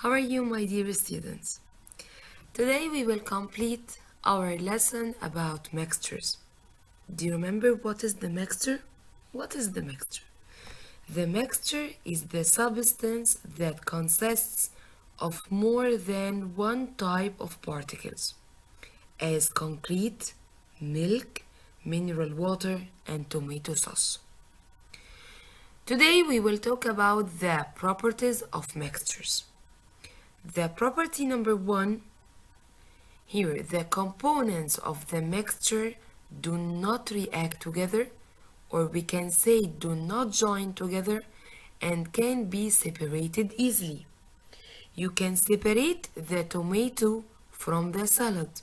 How are you, my dear students? Today we will complete our lesson about mixtures. Do you remember what is the mixture? What is the mixture? The mixture is the substance that consists of more than one type of particles, as concrete, milk, mineral water, and tomato sauce. Today we will talk about the properties of mixtures. The property number one, here the components of the mixture do not react together, or we can say do not join together and can be separated easily. You can separate the tomato from the salad,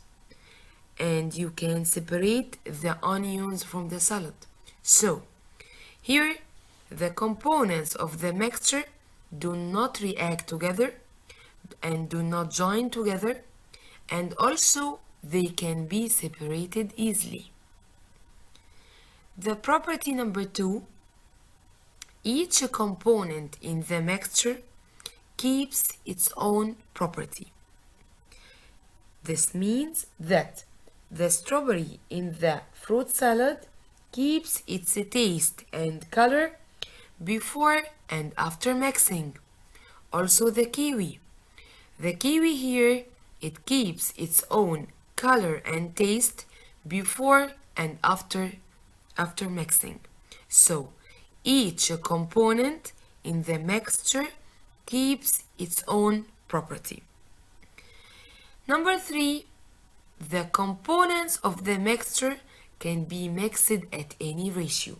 and you can separate the onions from the salad. So, here the components of the mixture do not react together and do not join together, and also they can be separated easily. The property number two, each component in the mixture keeps its own property. This means that the strawberry in the fruit salad keeps its taste and color before and after mixing. Also the kiwi. The kiwi here, it keeps its own color and taste before and after mixing. So each component in the mixture keeps its own property. Number three, the components of the mixture can be mixed at any ratio.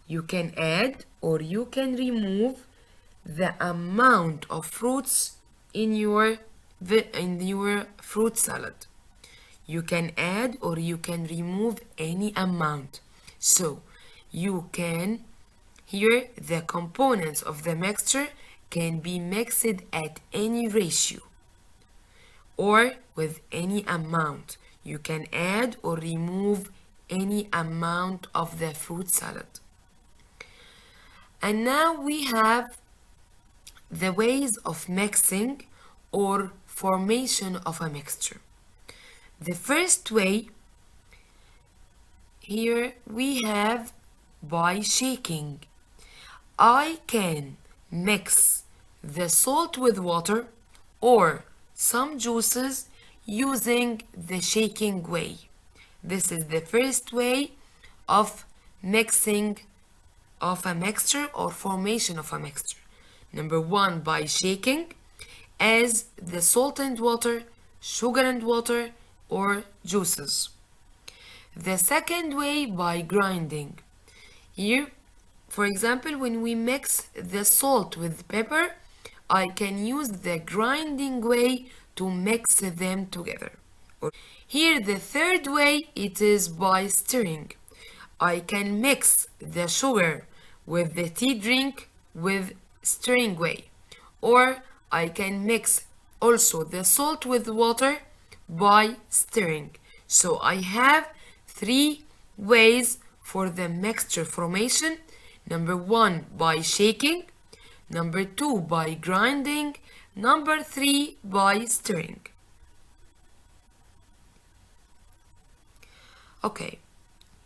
You can add or you can remove the amount of fruits in your fruit salad. You can add or you can remove any amount. So you can, here the components of the mixture can be mixed at any ratio or with any amount. You can add or remove any amount of the fruit salad. And now we have the ways of mixing or formation of a mixture. The first way, here we have by shaking. I can mix the salt with water or some juices using the shaking way. This is the first way of mixing of a mixture or formation of a mixture. Number one, by shaking, as the salt and water, sugar and water, or juices. The second way, by grinding. Here, for example, when we mix the salt with pepper, I can use the grinding way to mix them together. Here, the third way, it is by stirring. I can mix the sugar with the tea drink with stirring way, or I can mix also the salt with water by stirring. So I have three ways for the mixture formation. Number one, by shaking. Number two, by grinding. Number three, by stirring. Okay,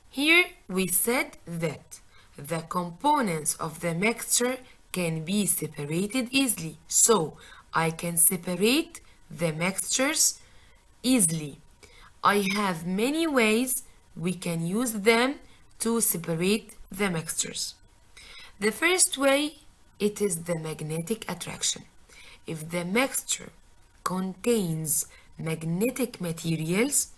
here we said that the components of the mixture can be separated easily. So I can separate the mixtures easily. I have many ways we can use them to separate the mixtures. The first way, it is the magnetic attraction. If the mixture contains magnetic materials,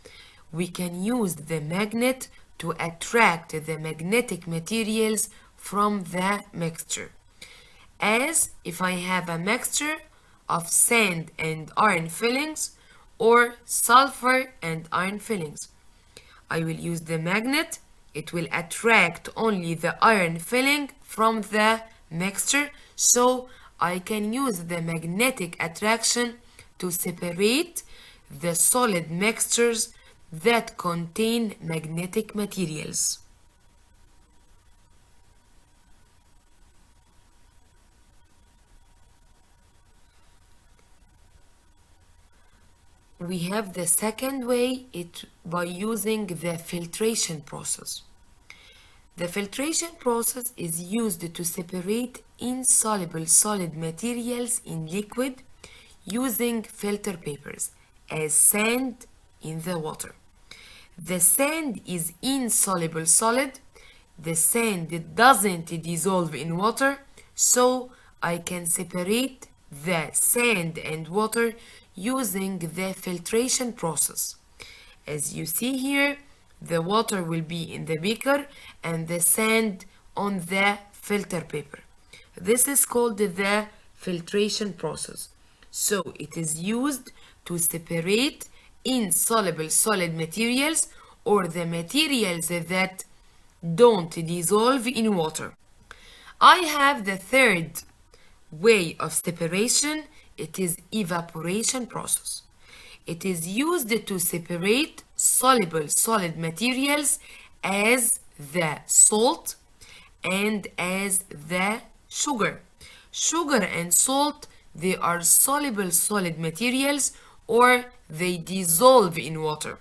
we can use the magnet to attract the magnetic materials from the mixture. As if I have a mixture of sand and iron fillings or sulfur and iron fillings, I will use the magnet. It will attract only the iron filling from the mixture, so I can use the magnetic attraction to separate the solid mixtures that contain magnetic materials. we have the second way, by using the filtration process. The filtration process is used to separate insoluble solid materials in liquid using filter papers as sand in the water. The sand is insoluble solid. The sand doesn't dissolve in water, so I can separate the sand and water using the filtration process. As you see here, the water will be in the beaker and the sand on the filter paper. This is called the filtration process. So it is used to separate insoluble solid materials, or the materials that don't dissolve in water. I have the third way of separation. It is evaporation process. It is used to separate soluble solid materials as the salt and as the sugar. Sugar and salt, they are soluble solid materials, or they dissolve in water.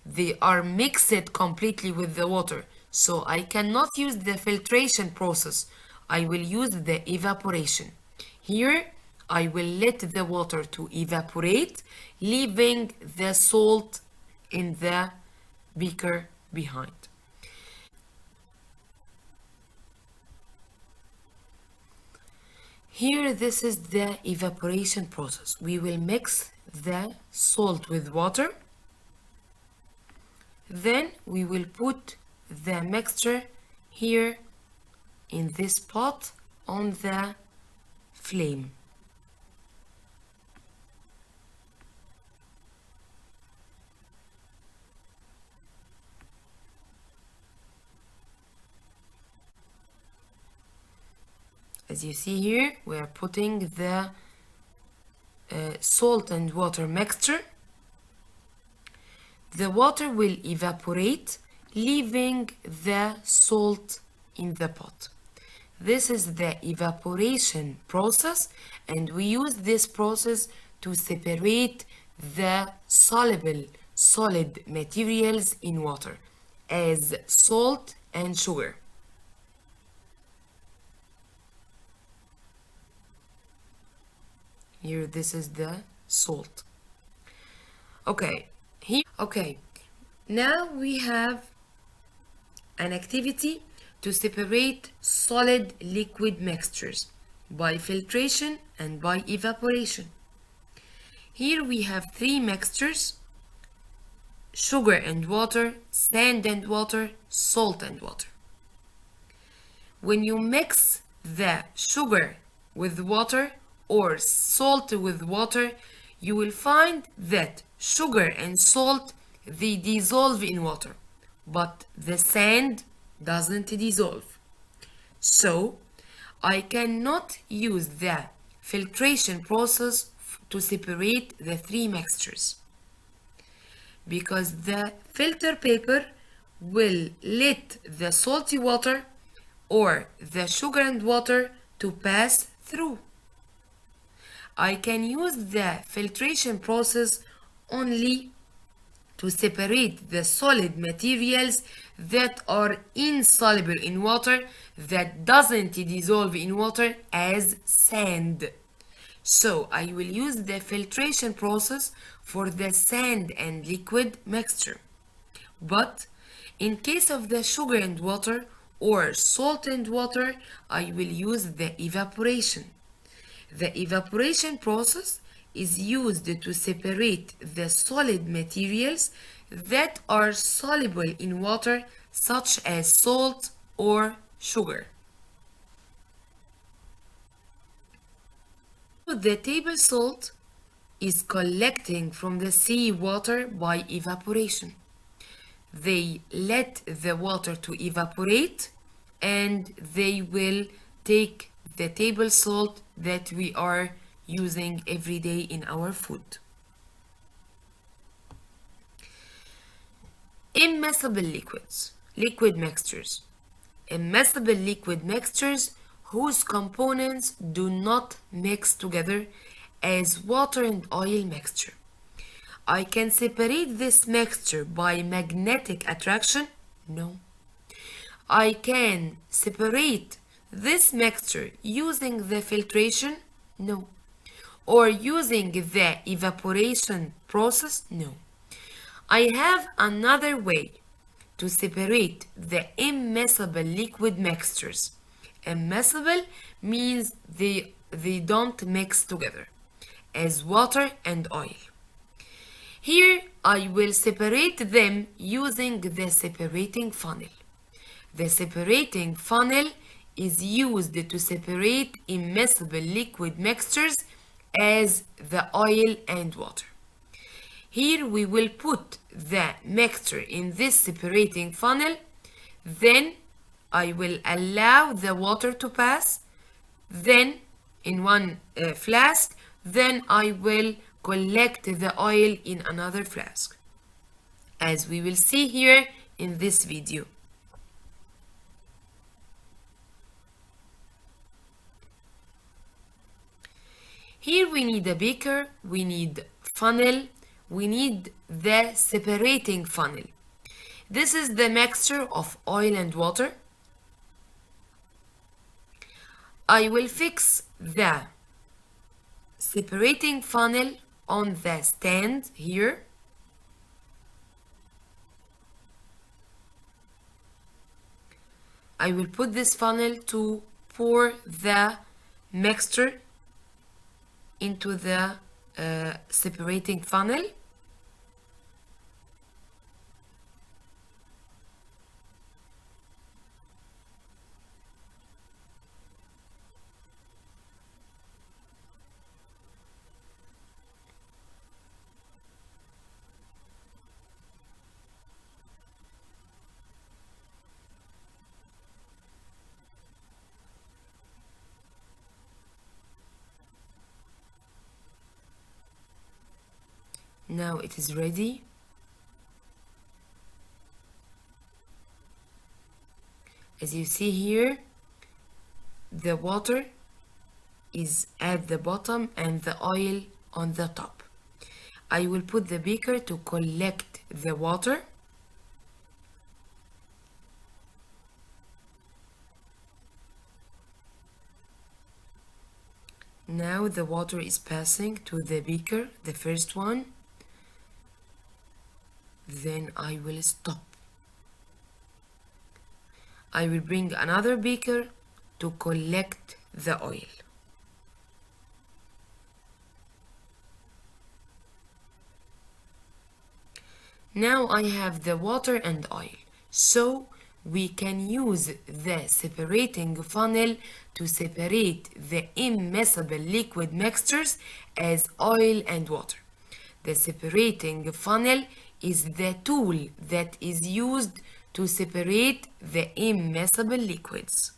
They are mixed completely with the water, so I cannot use the filtration process. I will use the evaporation. Here I will let the water to evaporate, leaving the salt in the beaker behind. Here, this is the evaporation process. We will mix the salt with water. Then we will put the mixture here in this pot on the flame. As you see here, we are putting the salt and water mixture. The water will evaporate, leaving the salt in the pot. This is the evaporation process, and we use this process to separate the soluble solid materials in water as salt and sugar. Here, this is the salt. Okay, now we have an activity to separate solid liquid mixtures by filtration and by evaporation. Here we have three mixtures: sugar and water, sand and water, salt and water. When you mix the sugar with water or salt with water, you will find that sugar and salt, they dissolve in water, but the sand doesn't dissolve. So I cannot use the filtration process to separate the three mixtures, because the filter paper will let the salty water or the sugar and water to pass through. I can use the filtration process only to separate the solid materials that are insoluble in water, that doesn't dissolve in water, as sand. So I will use the filtration process for the sand and liquid mixture. But in case of the sugar and water or salt and water, I will use the evaporation. The evaporation process is used to separate the solid materials that are soluble in water, such as salt or sugar. The table salt is collecting from the sea water by evaporation. They let the water to evaporate, and they will take the table salt that we are using every day in our food. Immiscible liquids, liquid mixtures. Immiscible liquid mixtures whose components do not mix together as water and oil mixture. I can separate this mixture by magnetic attraction? No. I can separate this mixture using the filtration? No. Or using the evaporation process? No. I have another way to separate the immiscible liquid mixtures. Immiscible means they don't mix together, as water and oil. Here I will separate them using the separating funnel. The separating funnel is used to separate immiscible liquid mixtures as the oil and water. Here we will put the mixture in this separating funnel, then I will allow the water to pass, then in one flask, then I will collect the oil in another flask, as we will see here in this video. Here we need a beaker, we need funnel, we need the separating funnel. This is the mixture of oil and water. I will fix the separating funnel on the stand here. I will put this funnel to pour the mixture into the separating funnel. Now it is ready. As you see here, the water is at the bottom and the oil on the top. I will put the beaker to collect the water. Now the water is passing to the beaker, the first one. Then I will stop. I will bring another beaker to collect the oil. Now I have the water and oil, so we can use the separating funnel to separate the immiscible liquid mixtures as oil and water. The separating funnel is the tool that is used to separate the immiscible liquids.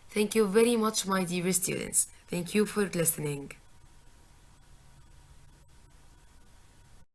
Thank you very much, my dear students. Thank you for listening.